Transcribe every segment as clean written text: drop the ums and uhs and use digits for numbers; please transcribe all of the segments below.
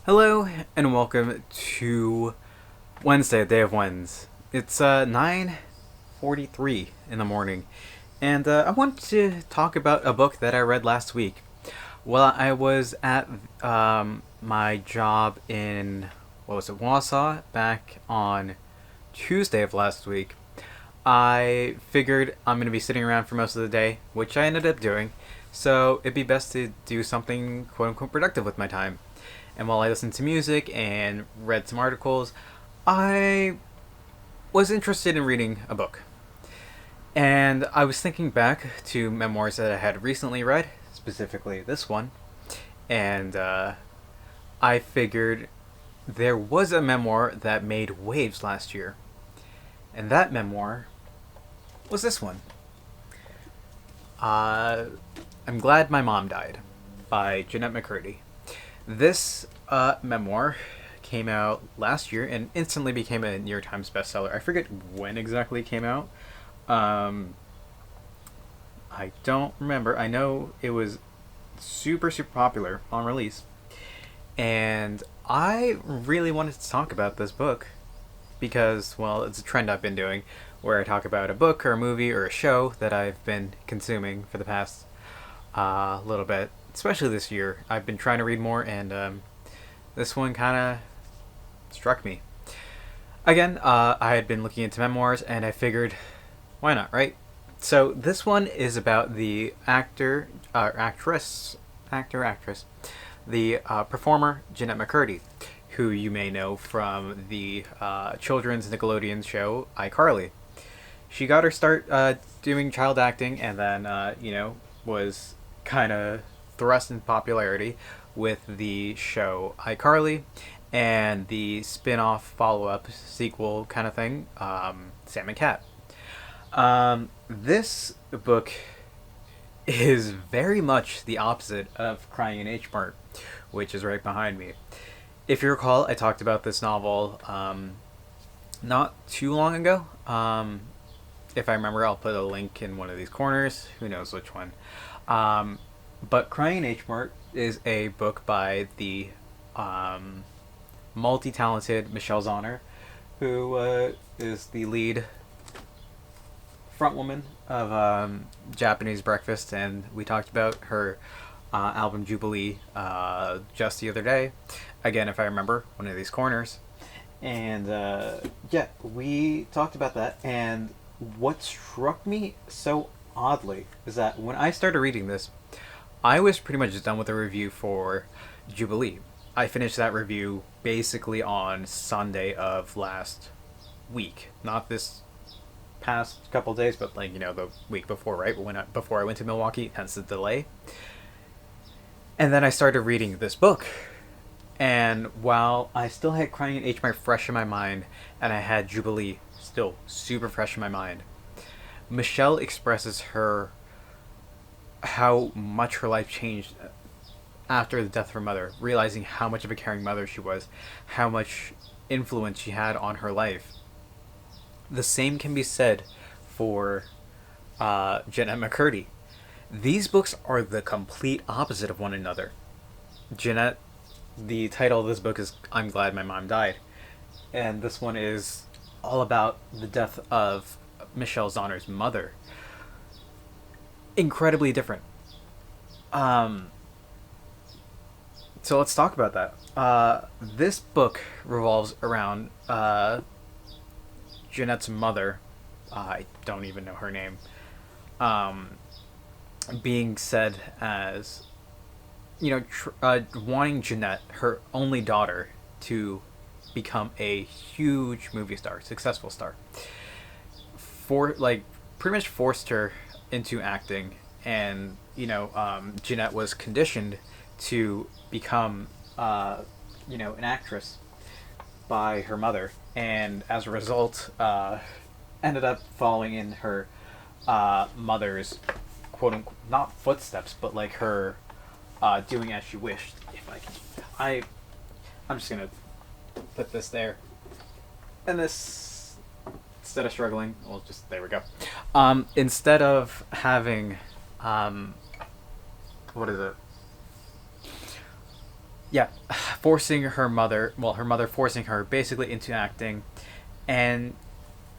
Hello and welcome to Wednesday, Day of Wens. It's 9:43 in the morning, and I wanted to talk about a book that I read last week. Well, I was at my job in Wausau back on Tuesday of last week. I figured I'm going to be sitting around for most of the day, which I ended up doing. So it'd be best to do something quote unquote productive with my time. And while I listened to music and read some articles, I was interested in reading a book. And I was thinking back to memoirs that I had recently read, specifically this one. And I figured there was a memoir that made waves last year. And that memoir was this one. I'm Glad My Mom Died by Jennette McCurdy. This memoir came out last year and instantly became a New York Times bestseller. I forget when exactly it came out. I don't remember. I know it was super popular on release. And I really wanted to talk about this book because, well, it's a trend I've been doing where I talk about a book or a movie or a show that I've been consuming for the past little bit. Especially this year, I've been trying to read more, and this one kind of struck me. Again, I had been looking into memoirs, and I figured, why not, right? So this one is about the actor, actress, the performer Jennette McCurdy, who you may know from the children's Nickelodeon show iCarly. She got her start doing child acting, and then was kind of thrust into popularity with the show iCarly and the spin-off follow-up sequel kind of thing, Sam and Cat. This book is very much the opposite of Crying in H Mart, which is right behind me. If you recall, I talked about this novel not too long ago. If I remember, I'll put a link in one of these corners. Who knows which one. But Crying in H Mart is a book by the multi-talented Michelle Zauner, who is the lead frontwoman of Japanese Breakfast, and we talked about her album Jubilee just the other day. Again, if I remember, one of these corners. And yeah, we talked about that, and what struck me so oddly is that when I started reading this, I was pretty much done with the review for Jubilee. I finished that review basically on Sunday of last week. Not this past couple days, but the week before, right? Before I went to Milwaukee, hence the delay. And then I started reading this book. And while I still had Crying in H Mart fresh in my mind, and I had Jubilee still super fresh in my mind, Michelle expresses how much her life changed after the death of her mother, realizing how much of a caring mother she was, how much influence she had on her life. The same can be said for Jennette McCurdy. These books are the complete opposite of one another. Jennette, the title of this book is I'm Glad My Mom Died, and this one is all about the death of Michelle Zauner's mother. Incredibly different. So let's talk about that. This book revolves around Jennette's mother. I don't even know her name. Being said as, wanting Jennette, her only daughter, to become a huge movie star, successful star. Pretty much forced her into acting, and Jennette was conditioned to become an actress by her mother, and as a result ended up following in her mother's quote unquote not footsteps, but like her doing as she wished. If I can, I'm just gonna put this there, and this, instead of struggling, well, just there we go. Instead of having what is it? Yeah, forcing her mother, well, her mother forcing her basically into acting, and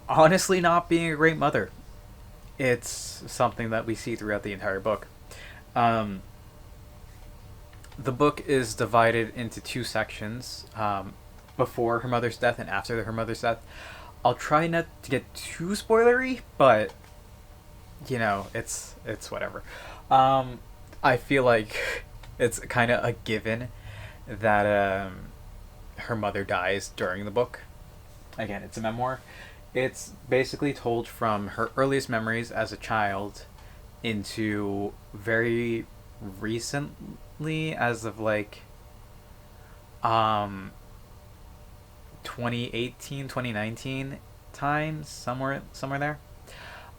honestly not being a great mother. It's something that we see throughout the entire book. Um, the book is divided into two sections, before her mother's death and after her mother's death. I'll try not to get too spoilery, but it's whatever. I feel like it's kind of a given that her mother dies during the book. Again, it's a memoir. It's basically told from her earliest memories as a child into very recently, as of like um 2018, 2019 times, somewhere there.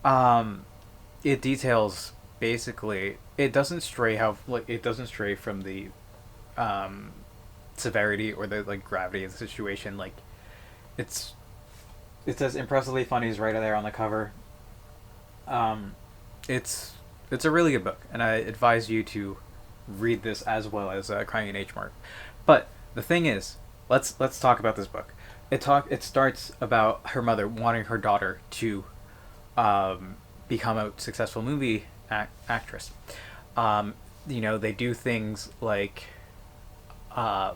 um it details, basically, it doesn't stray from the um severity or the like gravity of the situation. Like, it's it says impressively funny is right there on the cover. um it's it's a really good book, and I advise you to read this as well as Crying in H Mart. But the thing is, let's talk about this book. It starts about her mother wanting her daughter to um, become a successful movie actress. They do things like uh,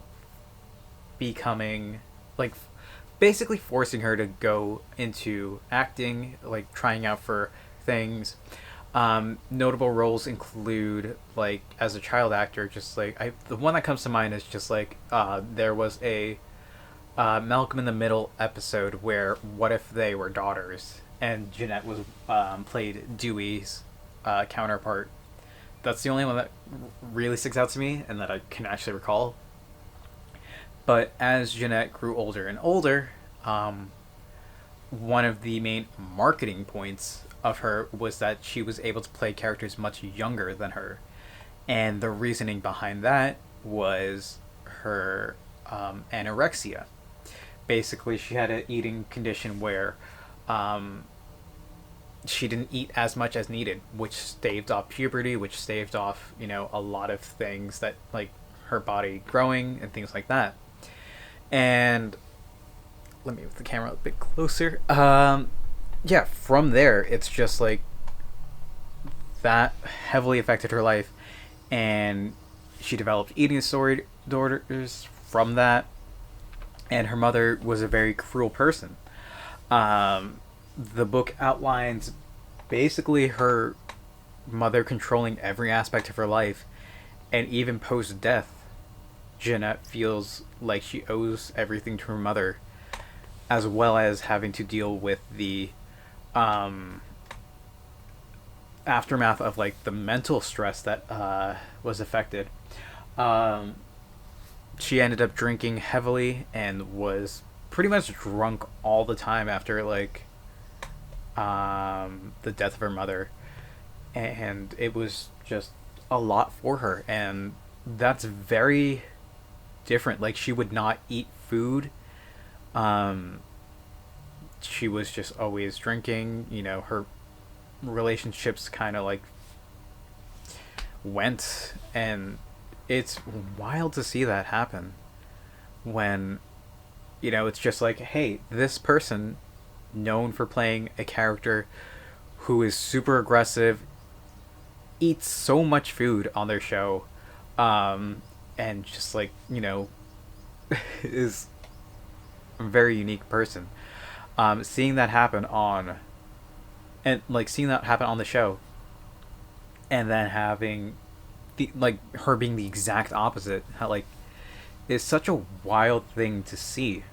becoming like basically forcing her to go into acting, like trying out for things. Notable roles include, like, as a child actor, just like the one that comes to mind is just like there was a Malcolm in the Middle episode where what if they were daughters, and Jennette was played Dewey's counterpart. That's the only one that really sticks out to me and that I can actually recall. But as Jennette grew older and older, one of the main marketing points of her was that she was able to play characters much younger than her. And the reasoning behind that was her anorexia. Basically, she had an eating condition where she didn't eat as much as needed, which staved off puberty, which staved off, a lot of things that, like, her body growing and things like that. And let me move the camera a bit closer. Yeah, from there, it's just like that heavily affected her life, and she developed eating disorders from that. And her mother was a very cruel person. The book outlines basically her mother controlling every aspect of her life, and even post death, Jennette feels like she owes everything to her mother, as well as having to deal with the aftermath of, like, the mental stress that was affected. She ended up drinking heavily and was pretty much drunk all the time after, like, the death of her mother, and it was just a lot for her, and that's very different. Like, she would not eat food. She was just always drinking. Her relationships kind of, like, went, and it's wild to see that happen when it's just like, hey, this person known for playing a character who is super aggressive eats so much food on their show, and just, like, is a very unique person. Seeing that happen on the show, and then having her being the exact opposite, like, is such a wild thing to see.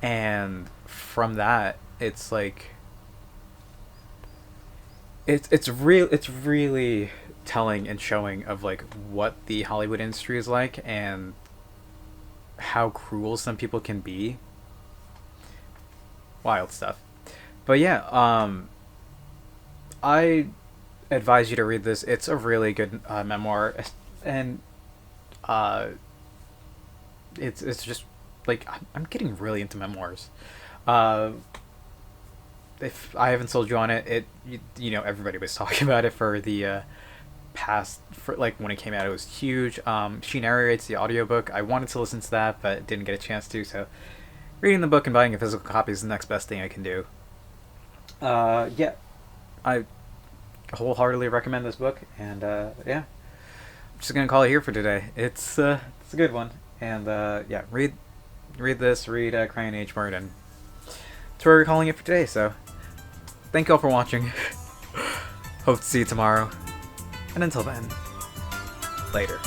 And from that, it's like it's really telling and showing of, like, what the Hollywood industry is like and how cruel some people can be. Wild stuff. But yeah, I advise you to read this. It's a really good memoir, and it's just like, I'm getting really into memoirs. If I haven't sold you on it, everybody was talking about it for the past, for like when it came out, it was huge. She narrates the audiobook. I wanted to listen to that, but didn't get a chance to. So reading the book and buying a physical copy is the next best thing I can do. Yeah, I wholeheartedly recommend this book, and yeah, I'm just gonna call it here for today. It's a good one, and yeah, read this, read Crying Age Word, and that's where we're calling it for today. So thank you all for watching. Hope to see you tomorrow, and until then, later.